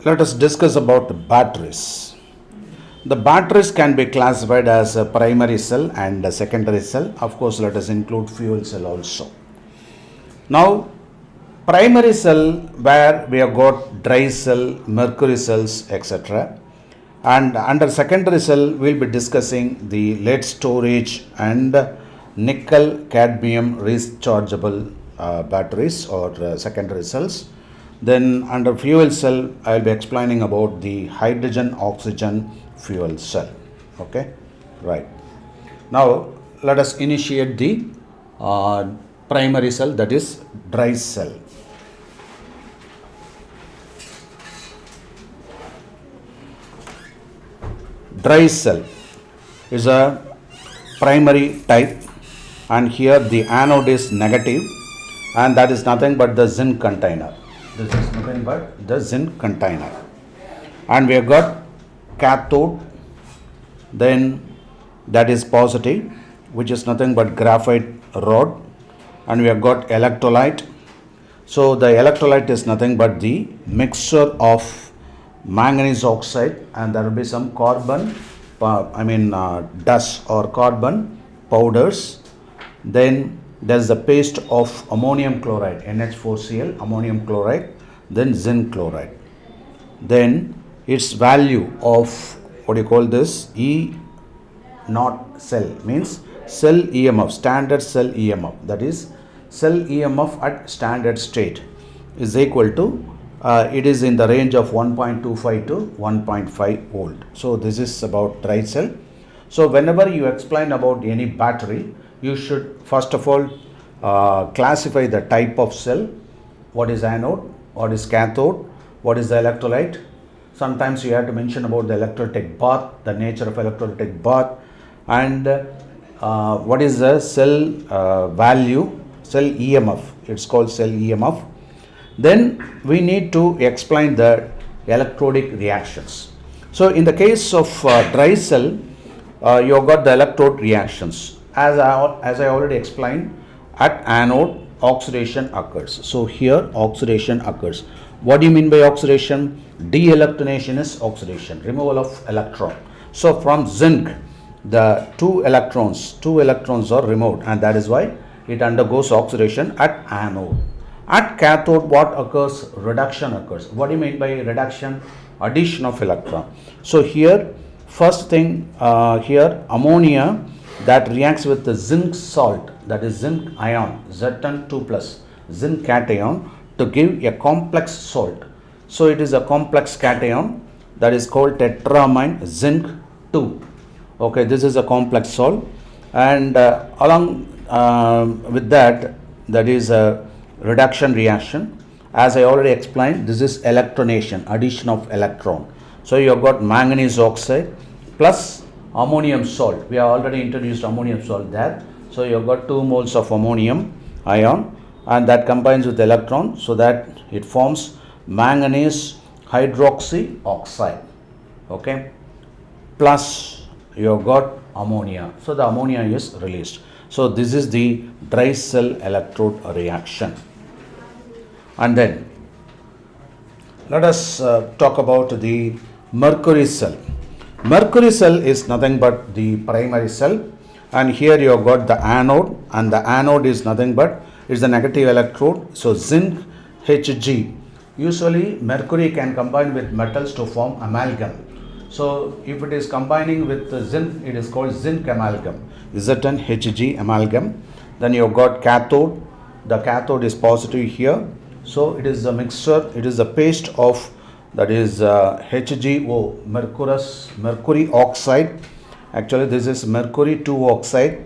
Let us discuss about batteries. The batteries can be classified as a primary cell and a secondary cell. Of course, let us include fuel cell also. Now, primary cell where we have got dry cell, mercury cells, etc. And under secondary cell, we will be discussing the lead storage and nickel cadmium rechargeable batteries or secondary cells. Then under fuel cell, I will be explaining about the hydrogen oxygen fuel cell. Okay, right. Now let us initiate the primary cell, that is dry cell. Dry cell is a primary type, and here the anode is negative, and that is nothing but the zinc container. This is nothing but the zinc container. And we have got cathode, then that is positive, which is nothing but graphite rod, and we have got electrolyte. So the electrolyte is nothing but the mixture of manganese oxide, and there will be some carbon, dust or carbon powders. Then there is the paste of ammonium chloride, NH4Cl, ammonium chloride, then zinc chloride. Then its value of E naught cell means cell EMF, standard cell EMF, that is cell EMF at standard state is equal to it is in the range of 1.25 to 1.5 volt. So this is about dry cell. So whenever you explain about any battery, you should first of all classify the type of cell, what is anode, what is cathode, what is the electrolyte. Sometimes you have to mention about the electrolytic bath, the nature of electrolytic bath, and what is the cell value, cell EMF, it's called cell EMF. Then we need to explain the electrodic reactions. So in the case of dry cell, you have got the electrode reactions. As I already explained, at anode oxidation occurs. So here oxidation occurs. What do you mean by oxidation? De-electronation is oxidation, removal of electron. So from zinc, the two electrons are removed, and that is why it undergoes oxidation at anode. At cathode, what occurs? Reduction occurs. What do you mean by reduction? Addition of electron. So here, first thing, here ammonia that reacts with the zinc salt, that is zinc ion, Zn2+, zinc cation, to give a complex salt. So it is a complex cation that is called tetramine zinc 2. Okay, this is a complex salt, and along with that, that is a reduction reaction. As I already explained, this is electronation, addition of electron. So you have got manganese oxide plus ammonium salt. We have already introduced ammonium salt there. So you have got 2 moles of ammonium ion, and that combines with electron so that it forms manganese hydroxy oxide. Okay, plus you have got ammonia. So the ammonia is released. So this is the dry cell electrode reaction. And then let us talk about the mercury cell. Mercury cell is nothing but the primary cell, and here you have got the anode, and the anode is nothing but it's the negative electrode. So zinc Hg. Usually mercury can combine with metals to form amalgam. So if it is combining with zinc, it is called zinc amalgam, Zn Hg amalgam. Then you have got cathode. The cathode is positive here. So it is a mixture, it is a paste of, that is HgO, mercury oxide. Actually this is mercury 2 oxide,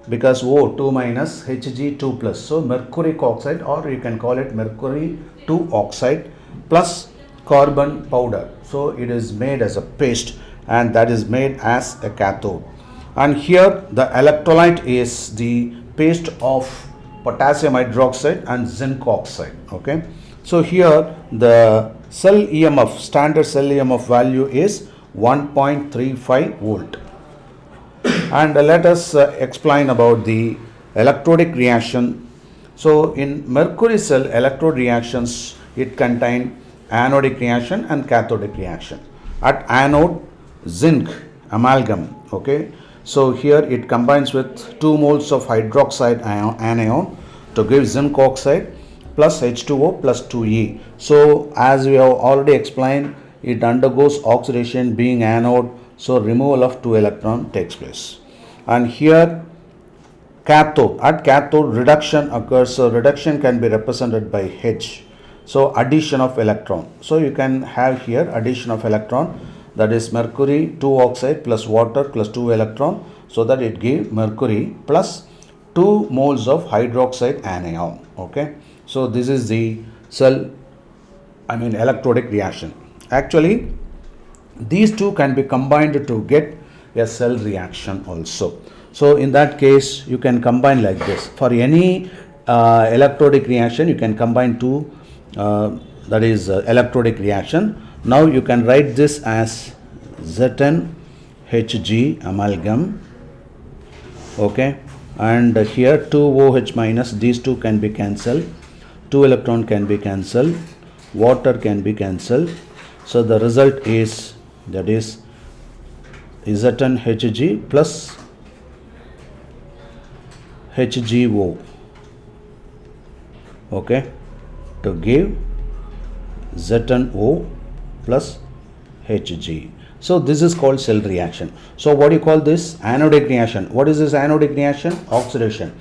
because O2 minus Hg2 plus. So mercuric oxide, or you can call it mercury 2 oxide plus carbon powder. So it is made as a paste, and that is made as a cathode. And here the electrolyte is the paste of potassium hydroxide and zinc oxide. Okay, so here the cell EMF, standard cell EMF value is 1.35 volt. And let us explain about the electrodic reaction. So in mercury cell electrode reactions, it contain anodic reaction and cathodic reaction. At anode, zinc amalgam, okay. So here it combines with 2 moles of hydroxide anion to give zinc oxide plus H2O plus 2E. So as we have already explained, it undergoes oxidation being anode, so removal of 2 electron takes place. And here cathode, at cathode reduction occurs, so reduction can be represented by H. So addition of electron. So you can have here addition of electron, that is mercury 2 oxide plus water plus 2 electron, so that it gives mercury plus 2 moles of hydroxide anion. Okay. So this is the electrodic reaction. Actually, these two can be combined to get a cell reaction also. So in that case, you can combine like this. For any electrodic reaction, you can combine two, electrodic reaction. Now you can write this as ZnHg amalgam. Okay, and here 2OH minus, these two can be cancelled. 2 electron can be cancelled. Water can be cancelled. So the result is, that is ZnHg plus HgO, okay, to give ZnO plus Hg. So this is called cell reaction. So what do you call this? Anodic reaction. What is this anodic reaction? Oxidation.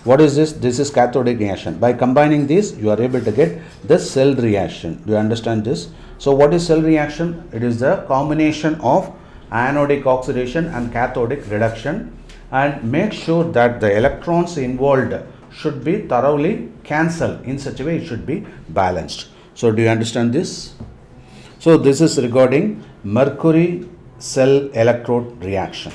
What is this? This is cathodic reaction. By combining these, you are able to get the cell reaction. Do you understand this? So what is cell reaction? It is the combination of anodic oxidation and cathodic reduction, and make sure that the electrons involved should be thoroughly cancelled. In such a way, it should be balanced. So do you understand this? So this is regarding mercury cell electrode reaction.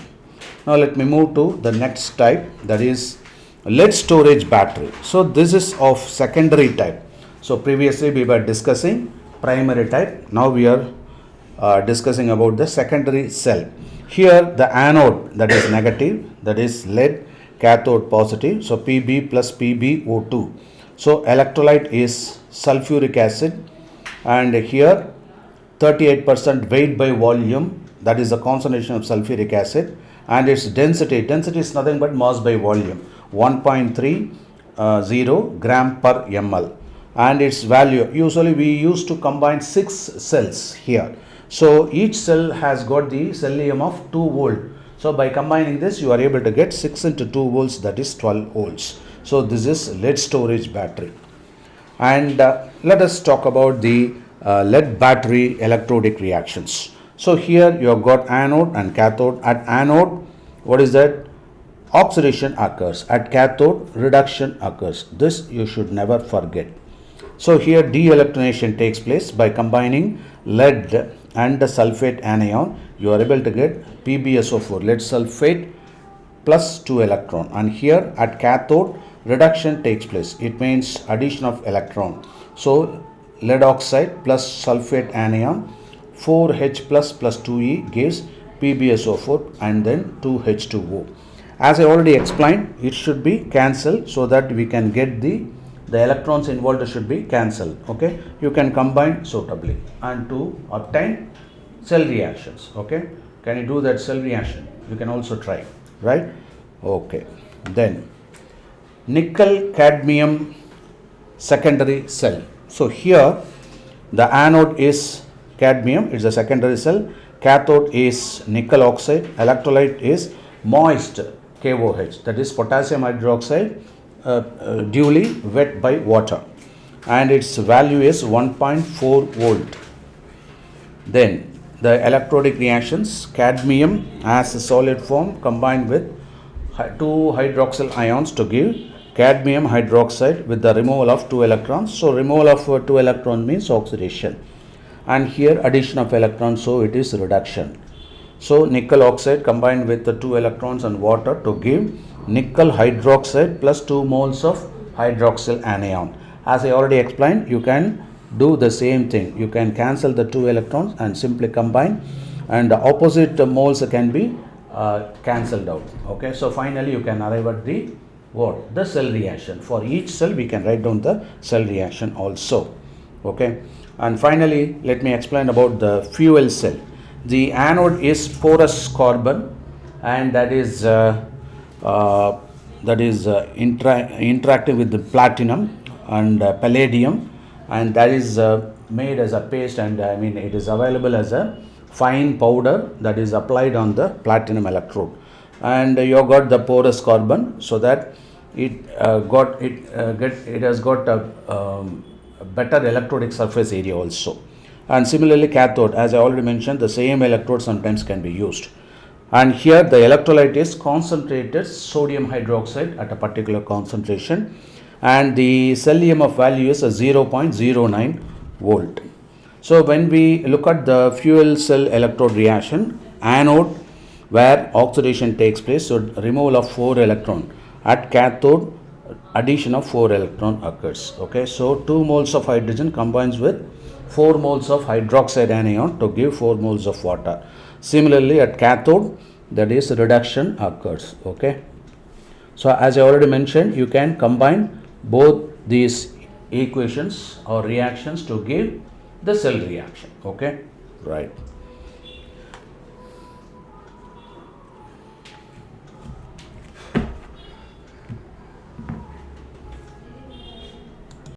Now let me move to the next type, that is lead storage battery. So this is of secondary type. So previously we were discussing primary type. Now we are discussing about the secondary cell. Here the anode, that is negative, that is lead, cathode positive, so Pb plus PbO2. So electrolyte is sulfuric acid, and here 38% weight by volume, that is the concentration of sulfuric acid, and its density is nothing but mass by volume, 1.30 gram per ml, and its value, usually we used to combine 6 cells here. So each cell has got the cellium of 2 volt. So by combining this, you are able to get 6 into 2 volts, that is 12 volts. So this is lead storage battery. And let us talk about the lead battery electrodic reactions. So here you have got anode and cathode. At anode, what is that? Oxidation occurs. At cathode, reduction occurs. This you should never forget. So here de-electronation takes place. By combining lead and the sulfate anion, you are able to get PbSO4, lead sulfate plus 2 electron. And here at cathode, reduction takes place. It means addition of electron. So lead oxide plus sulfate anion, 4H plus 2E gives PbSO4 and then 2H2O. As I already explained, it should be cancelled so that we can get the electrons involved should be cancelled. Okay, you can combine suitably and to obtain cell reactions. Okay, can you do that cell reaction? You can also try, right? Okay, then nickel cadmium secondary cell. So here the anode is cadmium, it's a secondary cell. Cathode is nickel oxide. Electrolyte is moist KOH, that is potassium hydroxide, duly wet by water, and its value is 1.4 volt. Then the electrodic reactions, cadmium as a solid form combined with 2 hydroxyl ions to give cadmium hydroxide with the removal of 2 electrons. So removal of 2 electron means oxidation, and here addition of electrons, so it is reduction. So nickel oxide combined with the 2 electrons and water to give nickel hydroxide plus 2 moles of hydroxyl anion. As I already explained, you can do the same thing. You can cancel the 2 electrons and simply combine, and the opposite moles can be cancelled out. Okay, so finally you can arrive at the what? The cell reaction. For each cell we can write down the cell reaction also. Okay, And finally, let me explain about the fuel cell. The anode is porous carbon, and that is interacting with the platinum and palladium, and that is made as a paste, and it is available as a fine powder that is applied on the platinum electrode. And you have got the porous carbon, so that it has got a better electrodic surface area also. And similarly, cathode, as I already mentioned, the same electrode sometimes can be used. And here the electrolyte is concentrated sodium hydroxide at a particular concentration, and the cell EMF value is a 0.09 volt. So when we look at the fuel cell electrode reaction, anode where oxidation takes place, so removal of 4 electron. At cathode, addition of 4 electron occurs. Okay, so 2 moles of hydrogen combines with 4 moles of hydroxide anion to give 4 moles of water. Similarly, at cathode, that is reduction occurs. Okay, so as I already mentioned, you can combine both these equations or reactions to give the cell reaction. Okay, right.